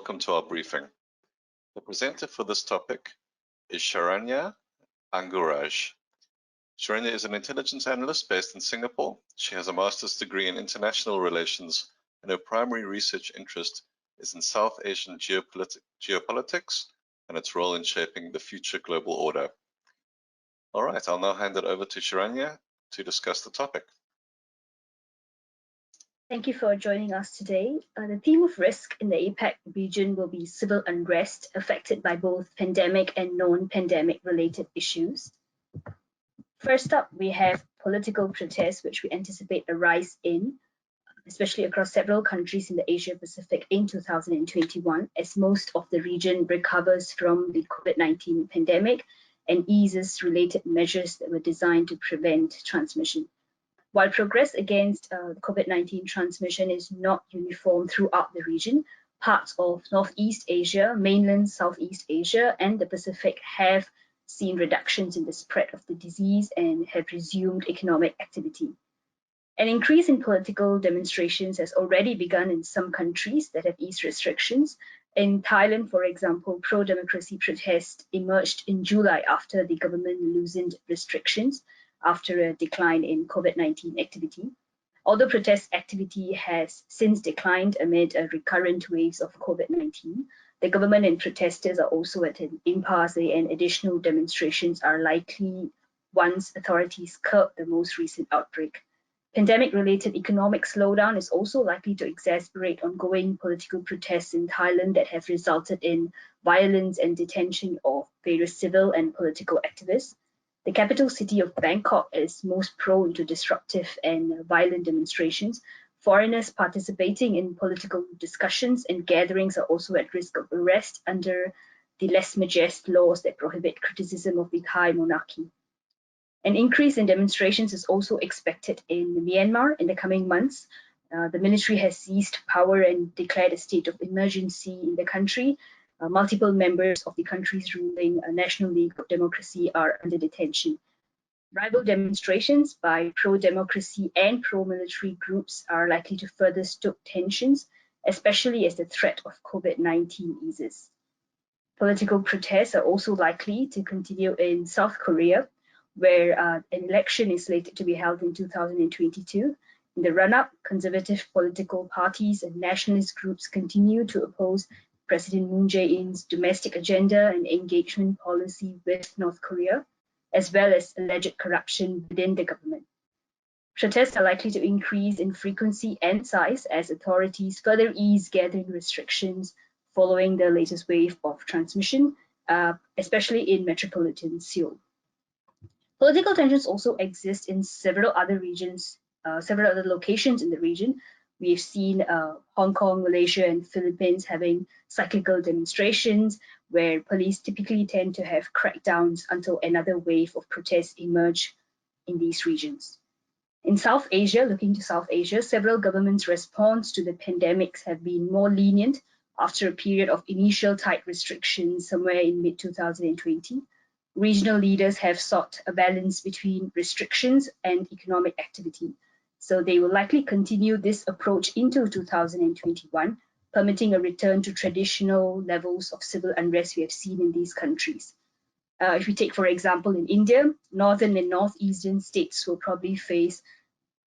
welcome to our briefing. The presenter for this topic is Sharanya Anguraj. Sharanya is an intelligence analyst based in Singapore. She has a master's degree in international relations, and her primary research interest is in South Asian geopolitics and its role in shaping the future global order. All right, I'll now hand it over to Sharanya to discuss the topic. Thank you for joining us today. The theme of risk in the APAC region will be civil unrest affected by both pandemic and non-pandemic related issues. First up, we have political protests, which we anticipate a rise in, especially across several countries in the Asia Pacific in 2021, as most of the region recovers from the COVID-19 pandemic and eases related measures that were designed to prevent transmission. While progress against COVID-19 transmission is not uniform throughout the region, parts of Northeast Asia, mainland Southeast Asia, and the Pacific have seen reductions in the spread of the disease and have resumed economic activity. An increase in political demonstrations has already begun in some countries that have eased restrictions. In Thailand, for example, pro-democracy protests emerged in July after the government loosened restrictions after a decline in COVID-19 activity. Although protest activity has since declined amid recurrent waves of COVID-19, the government and protesters are also at an impasse, and additional demonstrations are likely once authorities curb the most recent outbreak. Pandemic-related economic slowdown is also likely to exacerbate ongoing political protests in Thailand that have resulted in violence and detention of various civil and political activists. The capital city of Bangkok is most prone to disruptive and violent demonstrations. Foreigners participating in political discussions and gatherings are also at risk of arrest under the lèse-majesté laws that prohibit criticism of the Thai monarchy. An increase in demonstrations is also expected in Myanmar in the coming months. The military has seized power and declared a state of emergency in the country. Multiple members of the country's ruling National League of Democracy are under detention. Rival demonstrations by pro-democracy and pro-military groups are likely to further stoke tensions, especially as the threat of COVID-19 eases. Political protests are also likely to continue in South Korea, where an election is slated to be held in 2022. In the run-up, conservative political parties and nationalist groups continue to oppose President Moon Jae-in's domestic agenda and engagement policy with North Korea, as well as alleged corruption within the government. Protests are likely to increase in frequency and size as authorities further ease gathering restrictions following the latest wave of transmission, especially in metropolitan Seoul. Political tensions also exist in several other regions, several other locations in the region. We've seen Hong Kong, Malaysia, and Philippines having cyclical demonstrations where police typically tend to have crackdowns until another wave of protests emerge in these regions. In South Asia, looking to South Asia, several governments' response to the pandemics have been more lenient after a period of initial tight restrictions somewhere in mid-2020. Regional leaders have sought a balance between restrictions and economic activity. So they will likely continue this approach into 2021, permitting a return to traditional levels of civil unrest we have seen in these countries. If we take, for example, in India, northern and northeastern states will probably face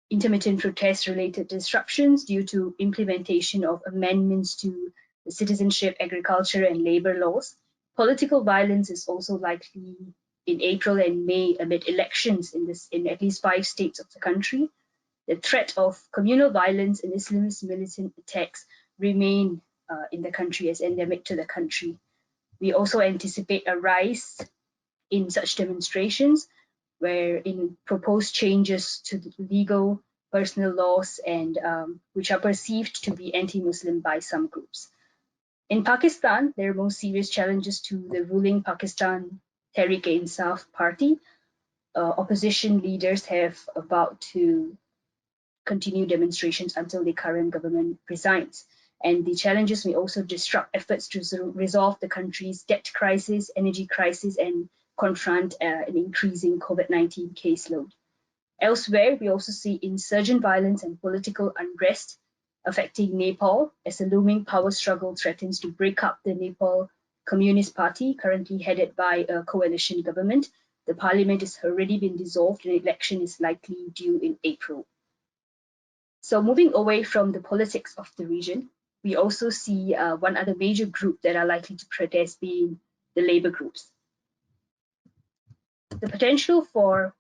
intermittent protest-related disruptions due to implementation of amendments to the citizenship, agriculture, and labor laws. Political violence is also likely in April and May amid elections in at least 5 states of the country. The threat of communal violence and Islamist militant attacks remain in the country as endemic to the country. We also anticipate a rise in such demonstrations where in proposed changes to the legal personal laws and which are perceived to be anti-Muslim by some groups. In Pakistan, there are more serious challenges to the ruling Pakistan Tehreek-e-Insaf party. Opposition leaders have vowed to continue demonstrations until the current government resigns. And the challenges may also disrupt efforts to resolve the country's debt crisis, energy crisis, and confront an increasing COVID-19 caseload. Elsewhere, we also see insurgent violence and political unrest affecting Nepal as a looming power struggle threatens to break up the Nepal Communist Party, currently headed by a coalition government. The parliament has already been dissolved and election is likely due in April. So moving away from the politics of the region, we also see one other major group that are likely to protest being the labor groups. The potential for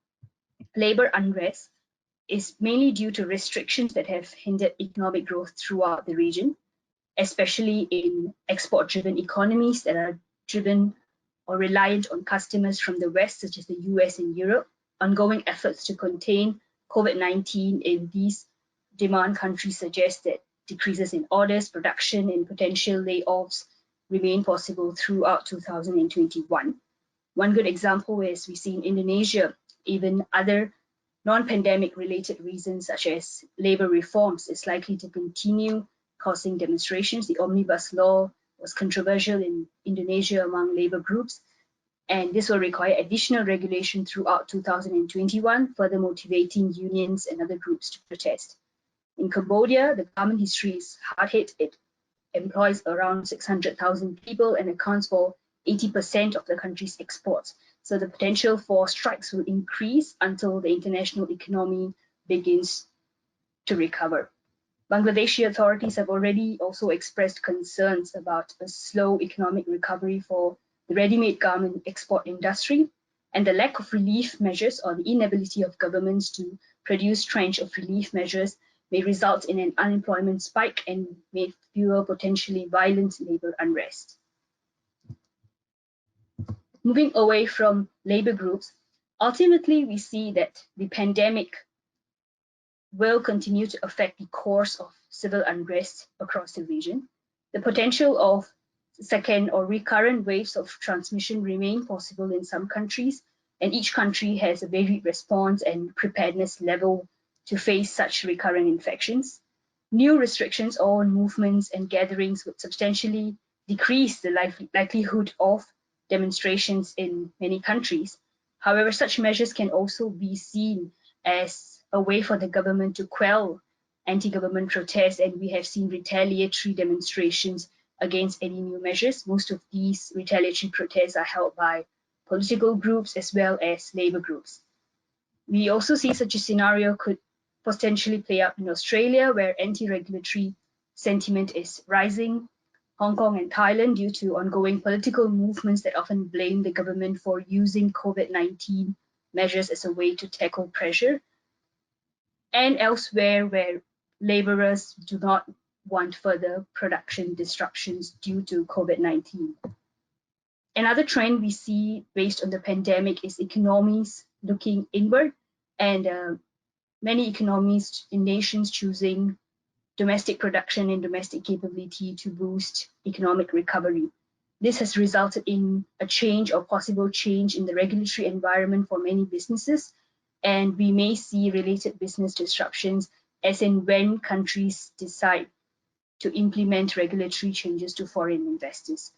labor unrest is mainly due to restrictions that have hindered economic growth throughout the region, especially in export-driven economies that are driven or reliant on customers from the West, such as the US and Europe. Ongoing efforts to contain COVID-19 in these demand countries suggest that decreases in orders, production, and potential layoffs remain possible throughout 2021. One good example is we see in Indonesia, even other non-pandemic related reasons such as labor reforms is likely to continue causing demonstrations. The omnibus law was controversial in Indonesia among labor groups, and this will require additional regulation throughout 2021, further motivating unions and other groups to protest. In Cambodia, the garment history is hard hit. It employs around 600,000 people and accounts for 80% of the country's exports. So the potential for strikes will increase until the international economy begins to recover. Bangladeshi authorities have already also expressed concerns about a slow economic recovery for the ready-made garment export industry, and the lack of relief measures or the inability of governments to produce tranche of relief measures may result in an unemployment spike and may fuel potentially violent labor unrest. Moving away from labor groups, ultimately we see that the pandemic will continue to affect the course of civil unrest across the region. The potential of second or recurrent waves of transmission remain possible in some countries, and each country has a varied response and preparedness level to face such recurrent infections. New restrictions on movements and gatherings would substantially decrease the likelihood of demonstrations in many countries. However, such measures can also be seen as a way for the government to quell anti-government protests, and we have seen retaliatory demonstrations against any new measures. Most of these retaliatory protests are held by political groups as well as labor groups. We also see such a scenario could potentially play out in Australia, where anti-regulatory sentiment is rising, Hong Kong and Thailand due to ongoing political movements that often blame the government for using COVID-19 measures as a way to tackle pressure, and elsewhere where laborers do not want further production disruptions due to COVID-19. Another trend we see based on the pandemic is economies looking inward, and many economies in nations choosing domestic production and domestic capability to boost economic recovery. This has resulted in a change or possible change in the regulatory environment for many businesses, and we may see related business disruptions as and when countries decide to implement regulatory changes to foreign investors.